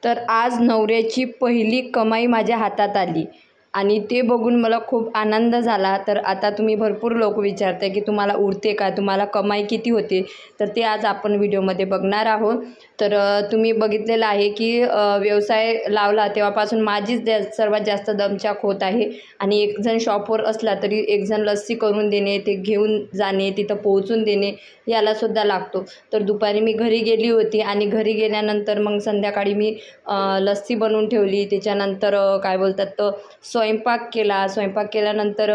तर आज नवऱ्याची पहिली कमाई माझ्या हातात आली आणि ते बघून मला खूप आनंद झाला। तर आता तुम्ही भरपूर लोक विचारताय की तुम्हाला उरते का, तुम्हाला कमाई किती होते, तर ते आज आपण व्हिडिओमध्ये बघणार आहोत। तर तुम्ही बघितलेलं आहे की व्यवसाय लावला तेव्हापासून माझीच सर्वात जास्त दमछाक होत आहे। आणि एक जण शॉपवर असला तरी एक जण लस्सी करून देणे, ते घेऊन जाणे, तिथं पोहोचून देणे याला सुद्धा लागतो। तर दुपारी मी घरी गेली होती आणि घरी गेल्यानंतर मग संध्याकाळी मी लस्सी बनवून ठेवली। त्याच्यानंतर काय बोलतात तर स्वयंपाक केला। स्वयंपाक केल्यानंतर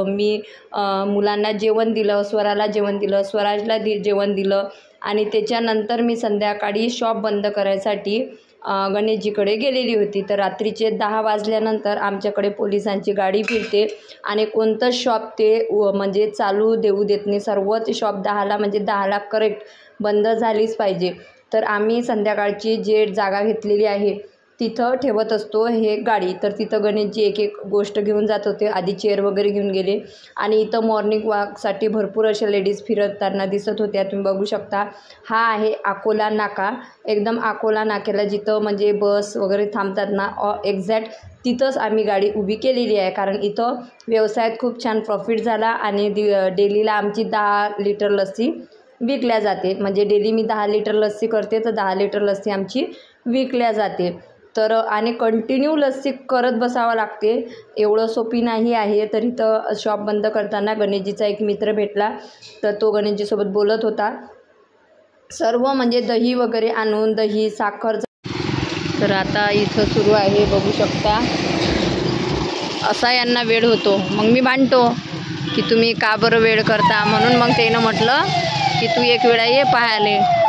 मी मुलांना जेवण दिलं, स्वराला जेवण दिलं, स्वराजला जेवण दिलं आणि त्याच्यानंतर मी संध्याकाळी शॉप बंद करायसाठी गणेशजीकडे गेलेली होती। तर रात्रीचे 10 वाजल्यानंतर आमच्याकडे पोलिसांची गाडी फिरते आणि कोणतंच शॉप ते म्हणजे चालू देऊ देत नाही। सर्वच शॉप 10ला म्हणजे 10ला करेक्ट बंद झालीच पाहिजे। तर आम्ही संध्याकाळची जे जागा घेतलेली आहे तिथं ठेवत असतो हे गाडी। तर तिथं गणेशजी एक एक गोष्ट घेऊन जात होते। आधी चेअर वगैरे घेऊन गेले आणि इथं मॉर्निंग वॉकसाठी भरपूर अशा लेडीज फिरताना दिसत होत्या, तुम्ही बघू शकता। हा आहे अकोला नाका, एकदम अकोला नाक्याला जिथं म्हणजे बस वगैरे थांबतात ना, एक्झॅक्ट तिथंच आम्ही गाडी उभी केलेली आहे। कारण इथं व्यवसायात खूप छान प्रॉफिट झाला आणि डेलीला आमची 10 लिटर लस्सी विकल्या जाते। म्हणजे डेली मी 10 लिटर लस्सी करते तर 10 लिटर लस्सी आमची विकल्या जाते। तर आणि कंटिन्यू लस्सी करत बसावं लागते, एवढं सोपी नाही आहे। तर इथं शॉप बंद करताना गणेशजीचा एक मित्र भेटला, तर तो गणेशजीसोबत बोलत होता। सर्व म्हणजे दही वगैरे आणून, दही साखर। तर आता इथं सुरू आहे, बघू शकता। असा यांना वेळ होतो, मग मी भांडतो की तुम्ही का बरं वेळ करता, म्हणून मग त्यानं म्हटलं की तू एक वेळा ये पाहायला।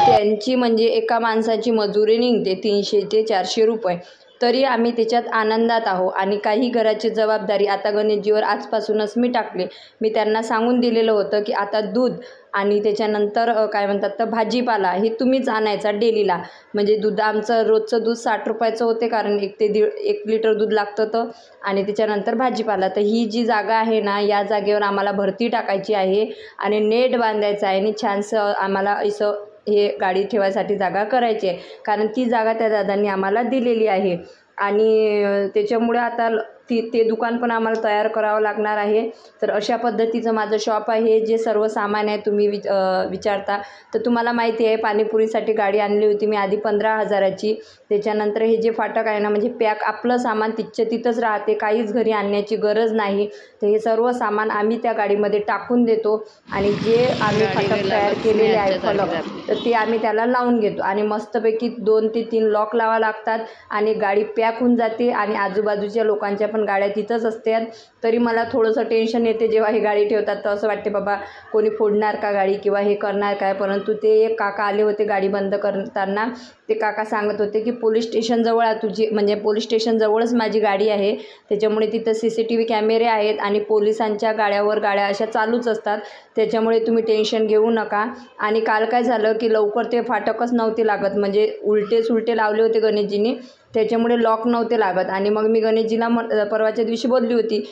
त्यांची म्हणजे एका माणसाची मजुरी निघते 300 ते 400 रुपये, तरी आम्ही त्याच्यात आनंदात आहो। आणि काही घराची जबाबदारी आता गणेशजीवर आजपासूनच मी टाकले। मी त्यांना सांगून दिलेलं होतं की आता दूध आणि त्याच्यानंतर काय म्हणतात तर भाजीपाला हे तुम्हीच आणायचा डेलीला। म्हणजे दूध आमचं रोजचं दूध 60 रुपयाचं होते, कारण 1 ते 1 लिटर दूध लागतं तर, आणि त्याच्यानंतर भाजीपाला। तर ही जी जागा आहे ना, या जागेवर आम्हाला भरती टाकायची आहे आणि नेट बांधायचं आहे आणि छानसं आम्हाला असं हे गाडी ठेवायसाठी जागा करायची आहे, कारण ती जागा त्या दादांनी आम्हाला दिलेली आहे। आणि त्याच्यामुळे आता ते दुकान पण आम्हाला तयार करावं लागणार आहे। तर अशा पद्धतीचं माझं शॉप आहे। जे सर्व सामान आहे तुम्ही विचारता तर तुम्हाला माहिती आहे, पाणीपुरीसाठी गाडी आणली होती मी आधी 15,000ची। त्याच्यानंतर हे जे फाटक आहे ना, म्हणजे पॅक आपलं सामान तिथंच राहते, काहीच घरी आणण्याची गरज नाही। तर हे सर्व सामान आम्ही त्या गाडीमध्ये टाकून देतो आणि जे आम्ही फाटक तयार केलेले आहे फलक, तर ते आम्ही त्याला लावून घेतो आणि मस्तपैकी 2 ते 3 लॉक लावा लागतात आणि गाडी पॅक होऊन जाते। आणि आजूबाजूच्या लोकांच्या पण गाड्या तिथंच असतात, तरी मला थोडंसं टेन्शन येते जेव्हा ही गाडी ठेवतात, तर असं वाटते बाबा कोणी फोडणार का गाडी किंवा हे करणार काय। परंतु ते एक काका आले होते गाडी बंद करताना, ते काका सांगत होते की पोलीस स्टेशनजवळ तुझी म्हणजे पोलीस स्टेशनजवळच माझी गाडी आहे, त्याच्यामुळे तिथं CCTV कॅमेरे आहेत आणि पोलिसांच्या गाड्या अशा चालूच असतात, त्याच्यामुळे तुम्ही टेन्शन घेऊ नका। आणि काल काय झालं की लवकर ते फाटकच नव्हते लागत, म्हणजे उलटे लावले होते गणेशजींनी, त्याच्यामुळे लॉक नव्हते लागत। आणि मग मी गणेशजीला परवाच्या दिवशी बोलली होती,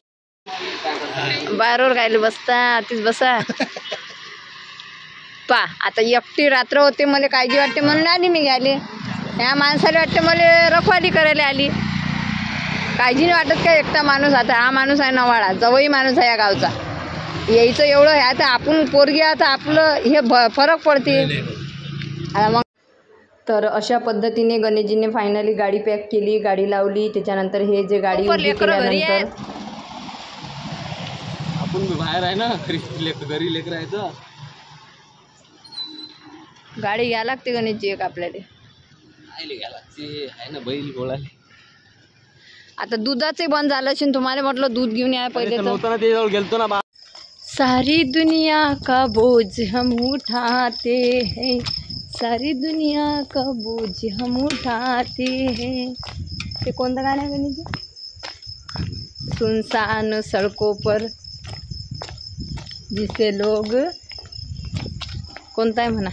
बाहेरवर गायले बसता तीच बसा पा। आता एकटी रात्र होते, मला काळजी वाटते म्हणून आली मी घ्यायले। ह्या माणसाला वाटते मला रखवाली करायला आली, काळजी नाही वाटत का एकटा माणूस। आता हा माणूस आहे नवाळा, जवळही माणूस आहे या गावचा, यायचं एवढं आहे। आता आपण पोरगी आता आपलं हे फरक पडते मग। तर अशा पद्धतीने गणेशजीने फायनली गाडी पॅक केली, गाडी लावली। त्याच्यानंतर हे जे गाडी उभी केल्यानंतर आपण बाहेर आहे ना, घरी लेकर आहे तर गाडी घ्या लागते गणेशजी एक आपल्याला, घ्या लागते आहे ना बैल गोळाले। आता दुधाचे बंद झालं असेल, तुम्हाला म्हटलं दूध घेऊन या पहिले तर ते गेलतो ना। सारी दुनिया का बोझ हम उठाते हैं, सारी दुनिया का बोझ हम उठाते हैं। ते कोणतं गाणं आहे गणेशजी? सुनसान सड़कों पर जिसे लोग, कोणता आहे म्हणा,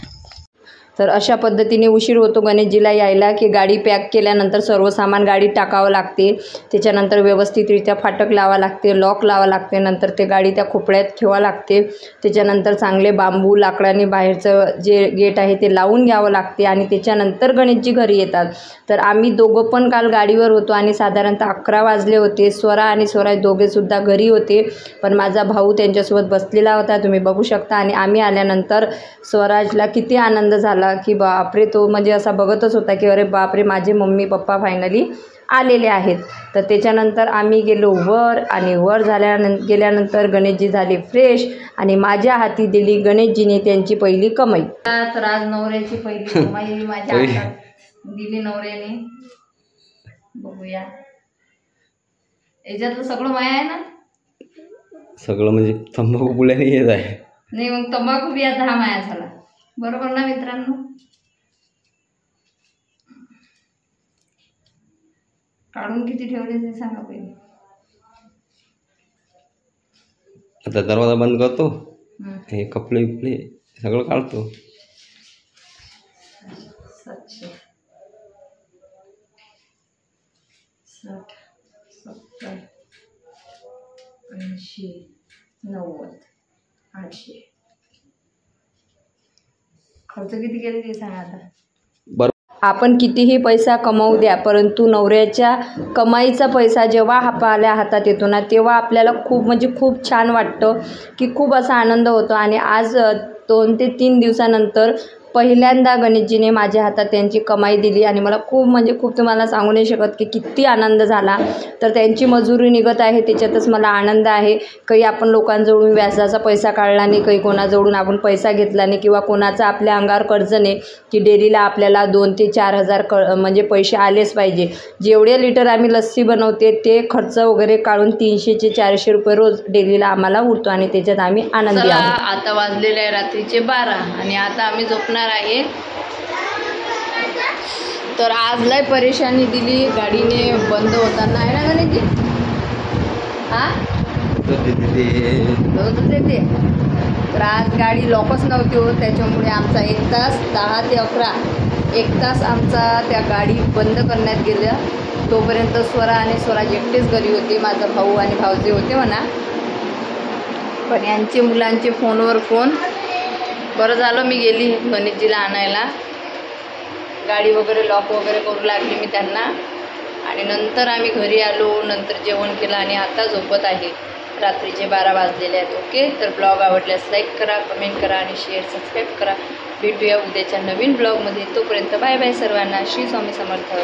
तर अशा पद्धतीने उशीर होतो गणेशजीला यायला की गाडी पॅक केल्यानंतर सर्व सामान गाडीत टाकावं लागते, त्याच्यानंतर व्यवस्थितरित्या फाटक लावा लागते, लॉक लावा लागते, नंतर ते गाडी त्या खोपड्यात ठेवा लागते, त्याच्यानंतर चांगले बांबू लाकडाने बाहेरचं जे गेट आहे ते लावून घ्यावं लागते आणि त्याच्यानंतर गणेशजी घरी येतात. तर आम्ही दोघं पण काल गाडीवर होतो आणि साधारणतः 11 वाजले होते. स्वरा आणि स्वराज दोघेसुद्धा घरी होते, पण माझा भाऊ त्यांच्यासोबत बसलेला होता, तुम्ही बघू शकता. आणि आम्ही आल्यानंतर स्वराजला किती आनंद झाला की बापरे, तो म्हणजे असा बघतच होता की अरे बापरे, माझे मम्मी पप्पा फायनली आलेले आहेत. तर त्याच्यानंतर आम्ही गेलो वर आणि वर गेल्यानंतर गणेशजी झाले फ्रेश आणि माझ्या हाती दिली गणेशजीने त्यांची पहिली कमाई. तर आज नवऱ्याची पहिली कमाई माझ्या हातात दिली नवऱ्याने. बघूया, याच्यातलं सगळं माया आहे ना, सगळं म्हणजे तंबाखू पुण्याने येत आहे. नाही मग तंबाखू बियाचा हा माया झाला, बरोबर ना मित्रांनो. काढून किती ठेवले ते सांगा पहिले. आता दरवाजा बंद करतो, हे कपडे बिपडे सगळं काढतो. 700 60 70 80 90 800. खर्च किती केले ते सांगा आता. आपण कितीही पैसा कमावू द्या, परंतु नवऱ्याच्या कमाईचा पैसा जेव्हा आपल्या हातात येतो ना, तेव्हा आपल्याला खूप म्हणजे खूप छान वाटतं की खूप असा आनंद होतो. आणि आज 2 ते 3 दिवसानंतर पहिल्यांदा गणेशजीने माझ्या हातात त्यांची कमाई दिली आणि मला खूप म्हणजे खूप तुम्हाला सांगू नाही शकत की किती आनंद झाला. तर त्यांची मजुरी निघत आहे, त्याच्यातच मला आनंद आहे. काही आपण लोकांजवळून व्याजाचा पैसा काढला नाही, काही कोणाजवळून आपण पैसा घेतला नाही किंवा कोणाचा आपल्या अंगावर कर्ज नाही की डेलीला आपल्याला 2 ते 4 हजार म्हणजे पैसे आलेच पाहिजे. जेवढे लिटर आम्ही लस्सी बनवते ते खर्च वगैरे काढून 300 ते 400 रुपये रोज डेलीला आम्हाला उरतो आणि त्याच्यात आम्ही आनंदी आहोत. आता वाजलेले आहे रात्रीचे 12 आणि आता आम्ही झोपणार आहे. तर आज लय परेशानी दिली, गाडीने बंद होताना आहे ना गणेशजी. ते तर आज गाडी लॉकच नव्हती होत, त्याच्यामुळे आमचा 1 तास 10 ते 11 1 तास आमचा त्या गाडी बंद करण्यात गेल्या. तोपर्यंत स्वरा आणि स्वराज एकटेच घरी होते, माझा भाऊ आणि भाऊजे होते म्हणा, पण यांचे मुलांचे फोनवर फोन. बरं झालं मी गेली गणेशजीला आणायला, गाडी वगैरे लॉक वगैरे करू लागली मी त्यांना आणि नंतर आम्ही घरी आलो, नंतर जेवण केलं आणि आता झोपत आहे. रात्रीचे 12 वाजलेले आहेत. ओके, तर ब्लॉग आवडल्यास लाईक करा, कमेंट करा आणि शेअर सबस्क्राईब करा. भेटूया उद्याच्या नवीन ब्लॉगमध्ये. तोपर्यंत बाय बाय सर्वांना. श्री स्वामी समर्थ.